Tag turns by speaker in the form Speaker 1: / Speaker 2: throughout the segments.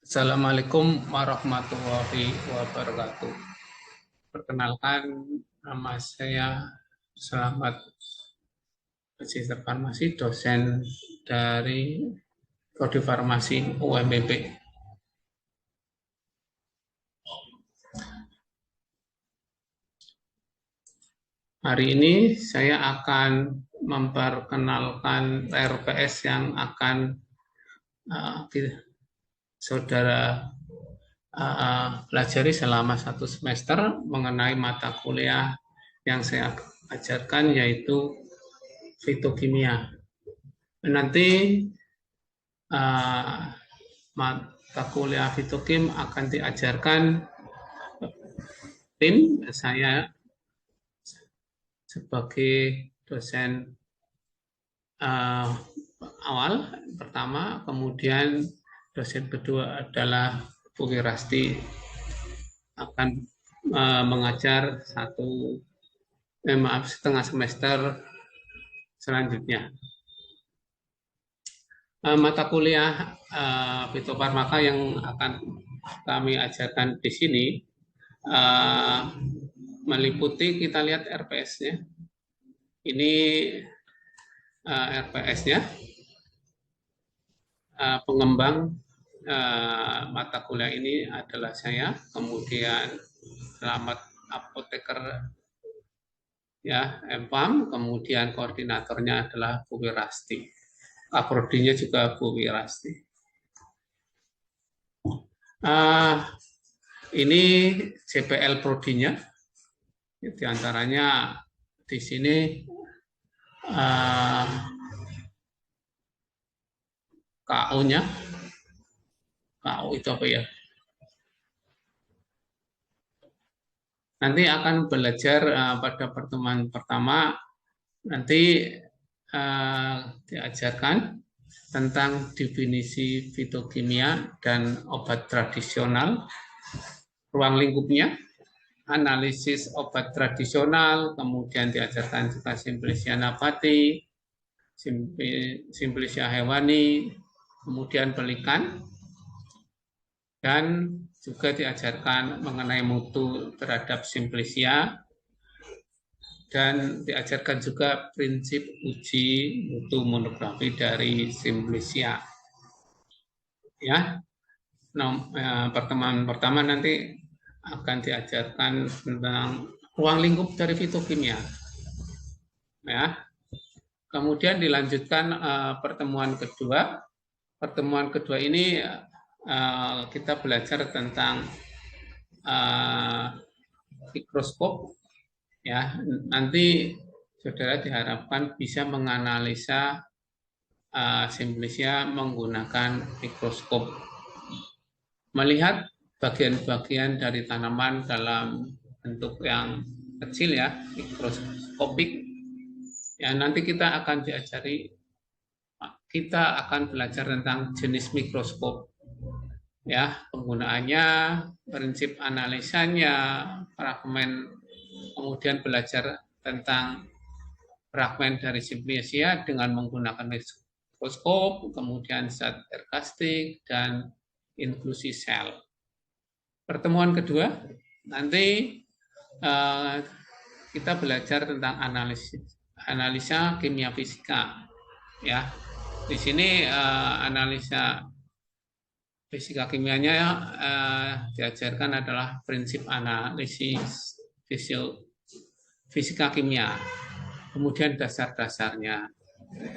Speaker 1: Assalamualaikum warahmatullahi wabarakatuh. Perkenalkan, nama saya Selamat Magister Farmasi, dosen dari Prodi Farmasi UMPP. Hari ini saya akan memperkenalkan RPS yang akan saudara pelajari selama 1 semester mengenai mata kuliah yang saya ajarkan, yaitu fitokimia. Nanti mata kuliah fitokim akan diajarkan tim saya sebagai dosen awal pertama, kemudian dosen kedua adalah Bu Wirasti akan mengajar setengah semester selanjutnya. Mata kuliah fitofarmaka yang akan kami ajarkan di sini meliputi, kita lihat RPS-nya. Ini RPS-nya. Pengembang mata kuliah ini adalah saya, kemudian Selamat Apoteker ya, MFAM, kemudian koordinatornya adalah Bu Wirasti. Aprodinya juga Bu Wirasti. Ini CPL prodinya, di antaranya di sini KO-nya. KO itu apa ya? Nanti akan belajar pada pertemuan pertama, nanti diajarkan tentang definisi fitokimia dan obat tradisional, ruang lingkupnya, analisis obat tradisional, kemudian diajarkan juga Simplicia nabati, Simplicia hewani, kemudian pelikan, dan juga diajarkan mengenai mutu terhadap Simplicia, dan diajarkan juga prinsip uji mutu monografi dari Simplicia. Ya, pertemuan pertama nanti akan diajarkan tentang ruang lingkup dari fitokimia. Ya, kemudian dilanjutkan pertemuan kedua. Pertemuan kedua ini kita belajar tentang mikroskop. Ya, nanti saudara diharapkan bisa menganalisa Simplicia menggunakan mikroskop, melihat bagian-bagian dari tanaman dalam bentuk yang kecil ya, mikroskopik. Ya, nanti kita akan belajar tentang jenis mikroskop, ya, penggunaannya, prinsip analisanya, fragmen, kemudian belajar tentang fragmen dari Simplicia dengan menggunakan mikroskop, kemudian zat ergastik, dan inklusi sel. Pertemuan kedua, nanti kita belajar tentang analisa kimia fisika. Ya, di sini analisa fisika kimianya diajarkan adalah prinsip analisis fisika kimia, kemudian dasar-dasarnya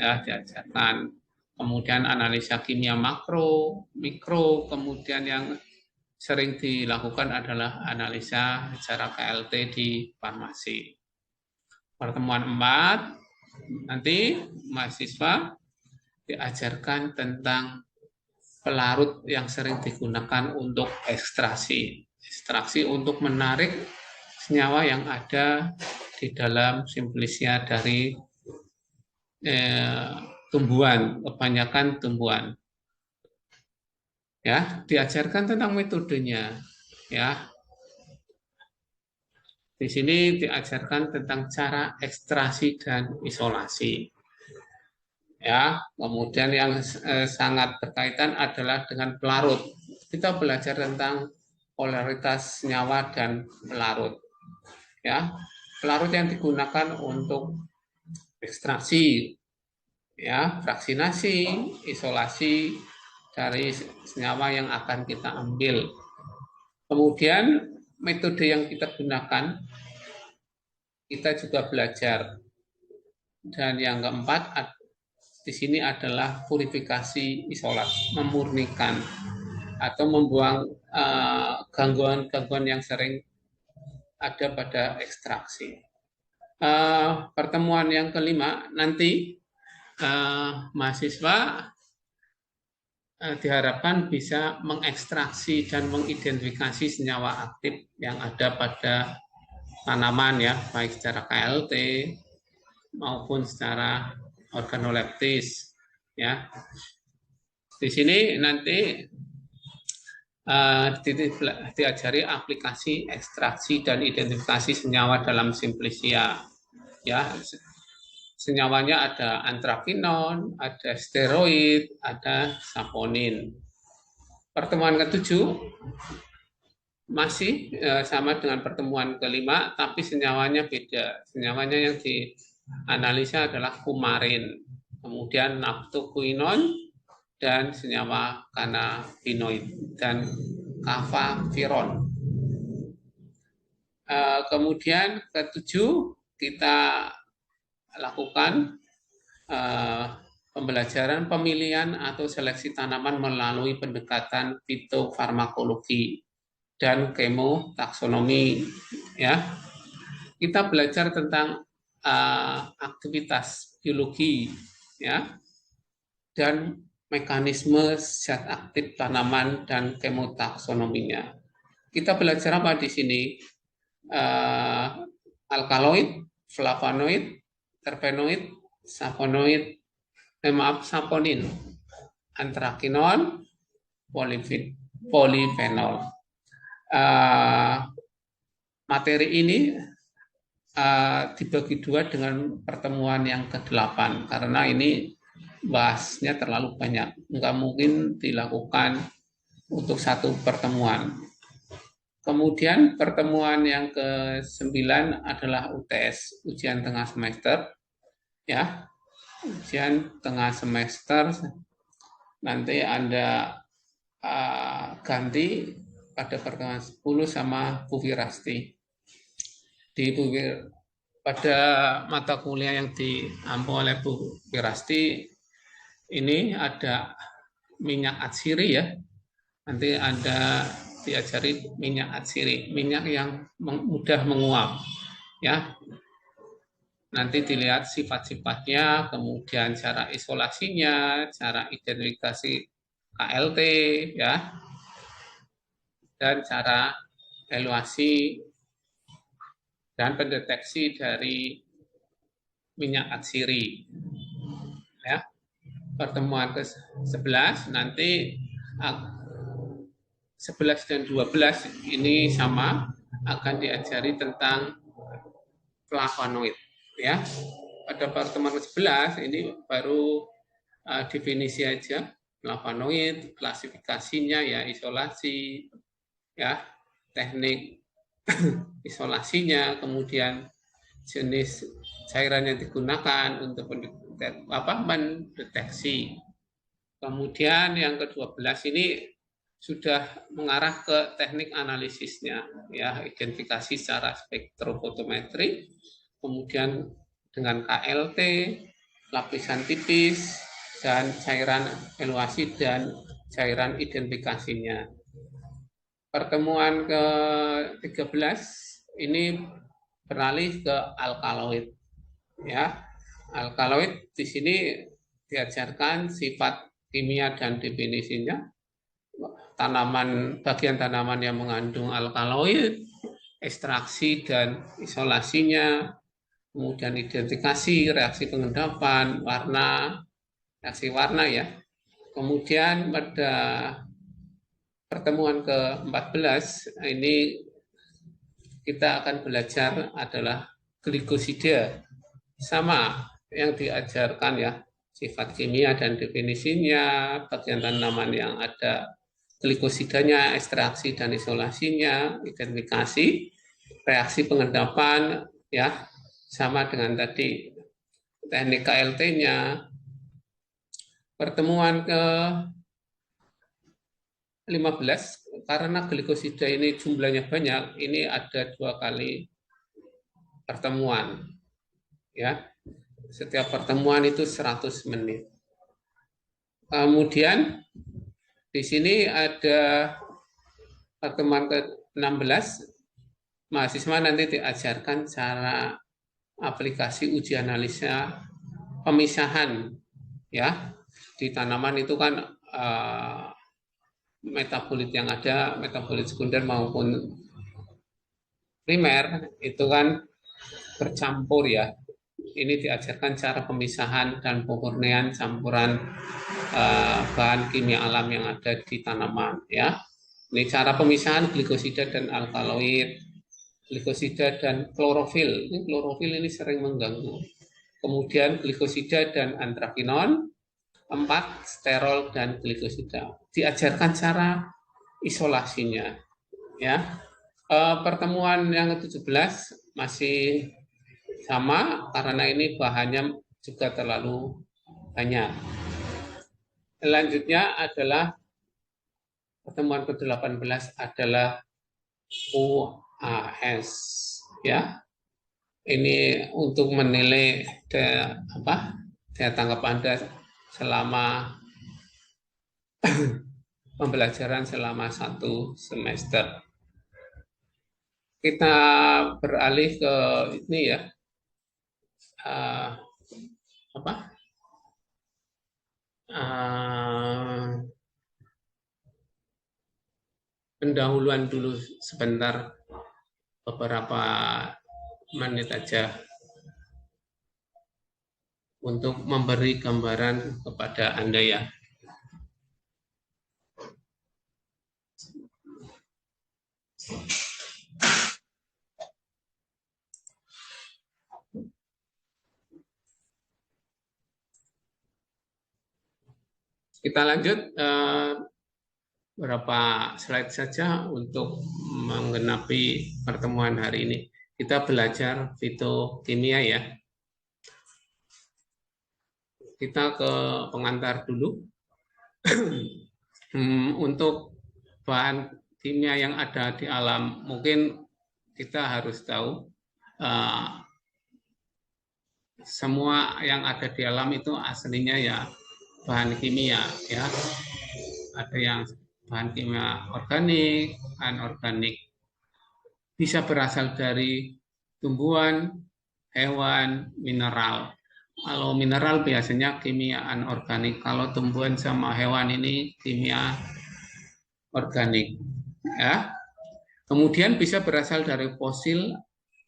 Speaker 1: ya diajarkan, kemudian analisa kimia makro, mikro, kemudian yang sering dilakukan adalah analisa secara KLT di farmasi. Pertemuan 4, nanti mahasiswa diajarkan tentang pelarut yang sering digunakan untuk ekstraksi untuk menarik senyawa yang ada di dalam Simplicia dari tumbuhan, kebanyakan tumbuhan. Ya, diajarkan tentang metodenya. Ya, di sini diajarkan tentang cara ekstraksi dan isolasi. Ya, kemudian yang sangat berkaitan adalah dengan pelarut. kita belajar tentang polaritas senyawa dan pelarut. Ya, pelarut yang digunakan untuk ekstraksi, ya, fraksinasi, isolasi dari senyawa yang akan kita ambil. Kemudian metode yang kita gunakan, kita juga belajar. Dan yang keempat, di sini adalah purifikasi isolat, memurnikan atau membuang gangguan-gangguan yang sering ada pada ekstraksi. Pertemuan yang kelima nanti mahasiswa diharapkan bisa mengekstraksi dan mengidentifikasi senyawa aktif yang ada pada tanaman, ya, baik secara KLT maupun secara organoleptis, ya. Di sini nanti diajari aplikasi ekstraksi dan identifikasi senyawa dalam Simplicia, ya. Senyawanya ada antrakinon, ada steroid, ada saponin. Pertemuan ketujuh masih sama dengan pertemuan kelima, tapi senyawanya beda. Senyawanya yang dianalisa adalah kumarin, kemudian naftoquinone, dan senyawa cannabinoid, dan kafaviron. Kemudian ketujuh kita lakukan pembelajaran pemilihan atau seleksi tanaman melalui pendekatan fitofarmakologi dan kemotaksonomi, ya. Kita belajar tentang aktivitas biologi, ya, dan mekanisme zat aktif tanaman dan kemotaksonominya. Kita belajar apa di sini? Alkaloid, flavonoid, terpenoid, saponoid, saponin, antrakinon, polifenol. Materi ini dibagi dua dengan pertemuan yang ke-8 karena ini bahasnya terlalu banyak, nggak mungkin dilakukan untuk satu pertemuan. Kemudian pertemuan yang ke-9 adalah UTS, ujian tengah semester, ya. Ujian tengah semester nanti Anda ganti pada pertemuan 10 sama Bu Wirasti. Pada mata kuliah yang diampu oleh Bu Wirasti ini ada minyak atsiri, ya. Nanti Anda diajari minyak atsiri, minyak yang mudah menguap, ya. Nanti dilihat sifat-sifatnya, kemudian cara isolasinya, cara identifikasi KLT, ya, dan cara evaluasi dan pendeteksi dari minyak atsiri, ya. Pertemuan ke-11 nanti 11 dan 12 ini sama, akan diajari tentang flavonoid, ya. Pada pertemuan ke-11 ini baru definisi aja flavonoid, klasifikasinya, ya, isolasi, ya, teknik isolasinya, kemudian jenis cairan yang digunakan untuk mendeteksi. Kemudian yang ke-12 ini sudah mengarah ke teknik analisisnya, ya, identifikasi secara spektrofotometri, kemudian dengan KLT, lapisan tipis, dan cairan evaluasi dan cairan identifikasinya. Pertemuan ke-13 ini beralih ke alkaloid, ya. Alkaloid di sini diajarkan sifat kimia dan definisinya, bagian tanaman yang mengandung alkaloid, ekstraksi dan isolasinya, kemudian identifikasi reaksi pengendapan, reaksi warna, ya. Kemudian pada pertemuan ke-14 ini kita akan belajar adalah glikosida, sama yang diajarkan, ya, sifat kimia dan definisinya, bagian tanaman yang ada glikosidanya, ekstraksi dan isolasinya, identifikasi, reaksi pengendapan, ya sama dengan tadi teknik KLT-nya. Pertemuan ke 15, karena glikosida ini jumlahnya banyak, ini ada 2 kali pertemuan, ya. Setiap pertemuan itu 100 menit. Kemudian di sini ada pertemuan ke-16, mahasiswa nanti diajarkan cara aplikasi uji analisa pemisahan, ya. Di tanaman itu kan metabolit yang ada, metabolit sekunder maupun primer itu kan bercampur, ya. Ini diajarkan cara pemisahan dan pemurnian campuran bahan kimia alam yang ada di tanaman, ya. Ini cara pemisahan glikosida dan alkaloid, glikosida dan klorofil. Ini klorofil ini sering mengganggu. Kemudian glikosida dan antrakinon. 4, sterol dan glikosida. Diajarkan cara isolasinya, ya. Pertemuan yang ke-17 masih sama karena ini bahannya juga terlalu banyak. Selanjutnya adalah pertemuan ke-18 adalah UAS, ya. Ini untuk menilai daya tangkap Anda selama pembelajaran selama 1 semester. Kita beralih ke ini, ya. Pendahuluan dulu sebentar, beberapa menit aja untuk memberi gambaran kepada Anda, ya. Kita lanjut beberapa slide saja untuk menggenapi pertemuan hari ini. Kita belajar fitokimia, ya. Kita ke pengantar dulu. Untuk bahan kimia yang ada di alam, mungkin kita harus tahu semua yang ada di alam itu aslinya ya bahan kimia, ya. Ada yang bahan kimia organik, anorganik. Bisa berasal dari tumbuhan, hewan, mineral. Kalau mineral biasanya kimia anorganik, kalau tumbuhan sama hewan ini kimia organik, ya. Kemudian bisa berasal dari fosil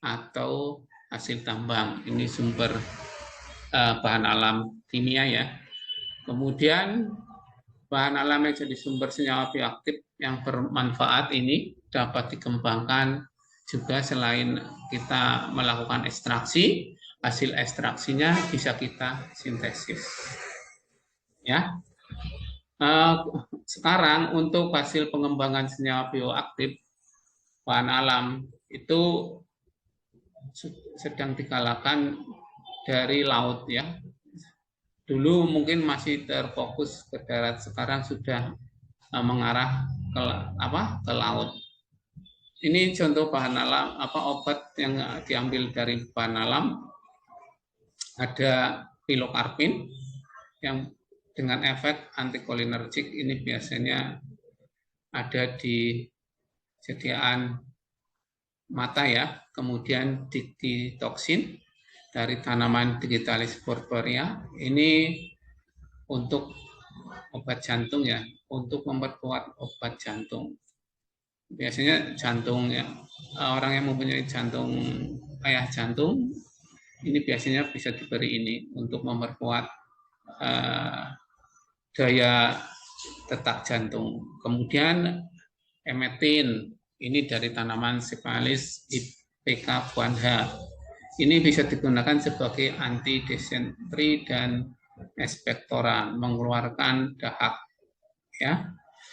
Speaker 1: atau hasil tambang. Ini sumber bahan alam kimia, ya. Kemudian bahan alam yang jadi sumber senyawa bioaktif yang bermanfaat ini dapat dikembangkan juga selain kita melakukan ekstraksi, hasil ekstraksinya bisa kita sintesis, ya. Sekarang untuk hasil pengembangan senyawa bioaktif bahan alam itu sedang digalakkan dari laut, ya. Dulu mungkin masih terfokus ke darat, sekarang sudah mengarah ke laut. Ini contoh bahan alam, obat yang diambil dari bahan alam. Ada pilokarpin yang dengan efek antikolinergik, ini biasanya ada di sediaan mata, ya. Kemudian diktitoksin dari tanaman Digitalis purpurea, ini untuk obat jantung, ya, untuk memperkuat obat jantung. Biasanya jantung, ya, orang yang mempunyai jantung, ayah jantung, ini biasanya bisa diberi ini untuk memperkuat daya detak jantung. Kemudian emetin, ini dari tanaman Cephalis indica buanha. Ini bisa digunakan sebagai anti disentri dan ekspektoran, mengeluarkan dahak, ya.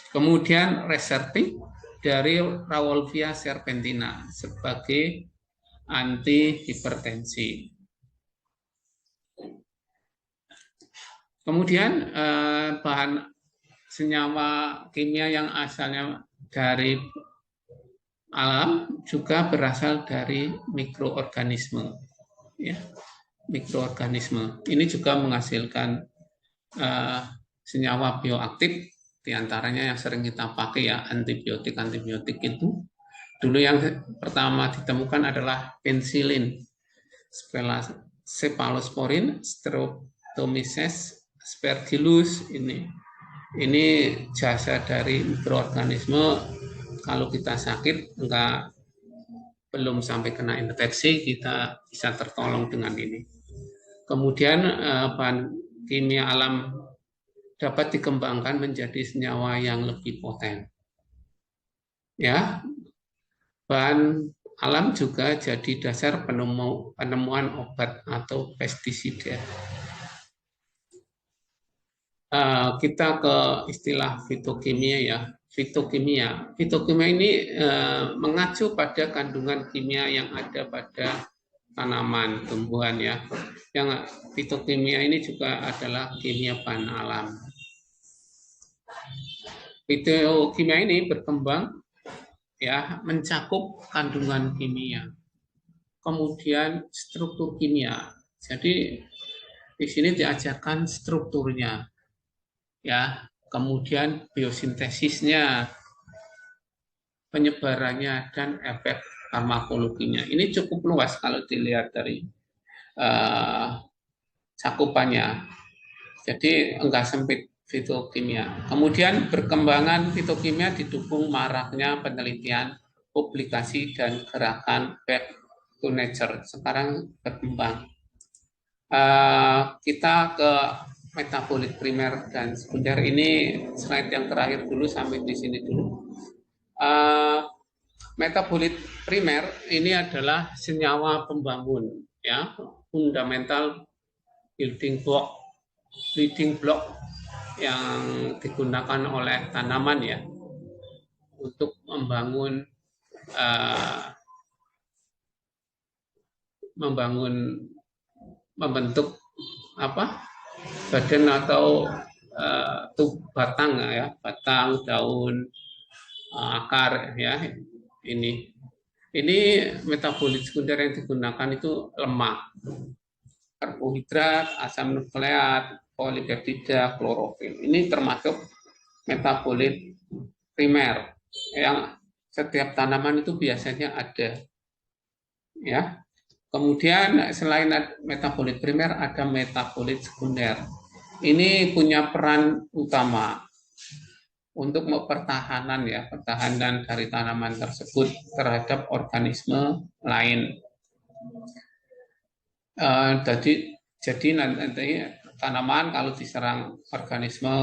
Speaker 1: Kemudian Reserpin dari Rauwolfia serpentina sebagai anti hipertensi. Kemudian bahan senyawa kimia yang asalnya dari alam juga berasal dari mikroorganisme, ya, mikroorganisme. Ini juga menghasilkan senyawa bioaktif, diantaranya yang sering kita pakai ya antibiotik itu. Dulu yang pertama ditemukan adalah pensilin, cephalosporin, Streptomyces aspergillus. Ini jasa dari mikroorganisme. Kalau kita sakit belum sampai kena infeksi, kita bisa tertolong dengan ini. Kemudian bahan kimia alam dapat dikembangkan menjadi senyawa yang lebih poten. Ya, bahan alam juga jadi dasar penemuan obat atau pestisida. Kita ke istilah fitokimia ya. Fitokimia ini mengacu pada kandungan kimia yang ada pada tanaman, tumbuhan ya. Yang fitokimia ini juga adalah kimia bahan alam. Fitokimia ini berkembang ya, mencakup kandungan kimia, kemudian struktur kimia. Jadi di sini diajarkan strukturnya, ya, kemudian biosintesisnya, penyebarannya, dan efek farmakologinya. Ini cukup luas kalau dilihat dari cakupannya. Jadi enggak sempit fitokimia. Kemudian perkembangan fitokimia didukung maraknya penelitian, publikasi, dan gerakan back to nature. Sekarang berkembang. Kita ke metabolit primer dan sekunder. Ini slide yang terakhir dulu, sampai di sini dulu. Metabolit primer ini adalah senyawa pembangun, ya, fundamental building block yang digunakan oleh tanaman ya untuk membentuk badan atau batang ya, batang, daun, akar ya. Ini metabolit sekunder yang digunakan itu lemak, karbohidrat, asam nukleat, polipeptida, klorofil. Ini termasuk metabolit primer yang setiap tanaman itu biasanya ada. Ya. Kemudian selain metabolit primer ada metabolit sekunder. Ini punya peran utama untuk pertahanan dari tanaman tersebut terhadap organisme lain. Jadi nanti tanaman kalau diserang organisme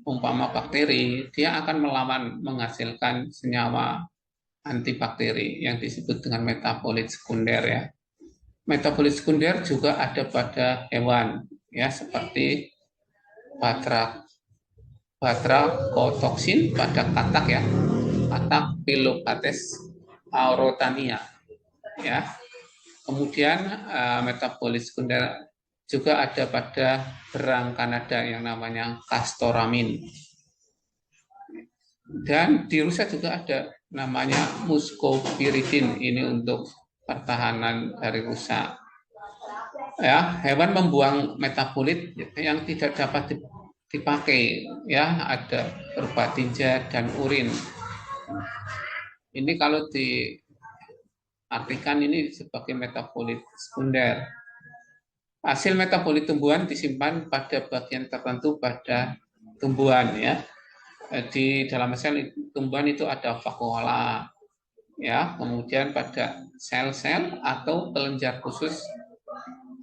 Speaker 1: umpama bakteri, dia akan melawan, menghasilkan senyawa antibakteri yang disebut dengan metabolit sekunder ya. Metabolit sekunder juga ada pada hewan ya, seperti batrachotoksin pada katak ya, katak Pilobates aurotania ya. Kemudian metabolit sekunder juga ada pada berang Kanada yang namanya castoramin. Dan di Rusia juga ada namanya muscoviridin, ini untuk pertahanan dari rusa. Ya, hewan membuang metabolit yang tidak dapat dipakai ya, ada berupa tinja dan urin. Ini kalau diartikan ini sebagai metabolit sekunder. Hasil metabolit tumbuhan disimpan pada bagian tertentu pada tumbuhan ya. Di dalam sel tumbuhan itu ada vakuola ya, kemudian pada sel-sel atau kelenjar khusus,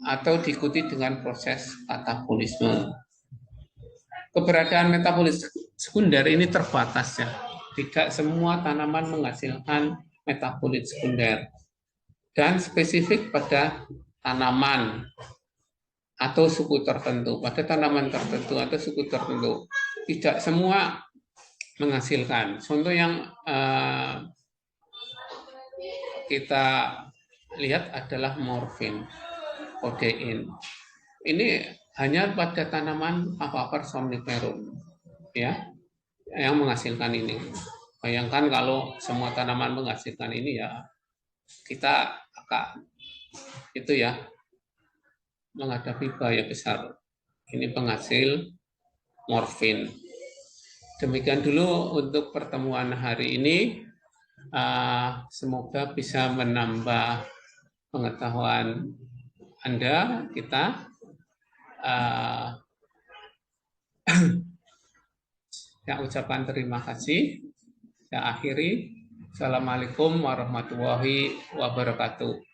Speaker 1: atau diikuti dengan proses katabolisme. Keberadaan metabolit sekunder ini terbatas ya. Tidak semua tanaman menghasilkan metabolit sekunder dan spesifik pada tanaman atau suku tertentu, pada tanaman tertentu atau suku tertentu. Tidak semua menghasilkan. Contoh yang kita lihat adalah morfin, kodein. Ini hanya pada tanaman Papaver somniferum, ya, yang menghasilkan ini. Bayangkan kalau semua tanaman menghasilkan ini, ya kita akan itu ya menghadapi bahaya besar. Ini penghasil morfin. Demikian dulu untuk pertemuan hari ini. Semoga bisa menambah pengetahuan Anda, kita. Saya ucapkan terima kasih. Saya akhiri. Assalamualaikum warahmatullahi wabarakatuh.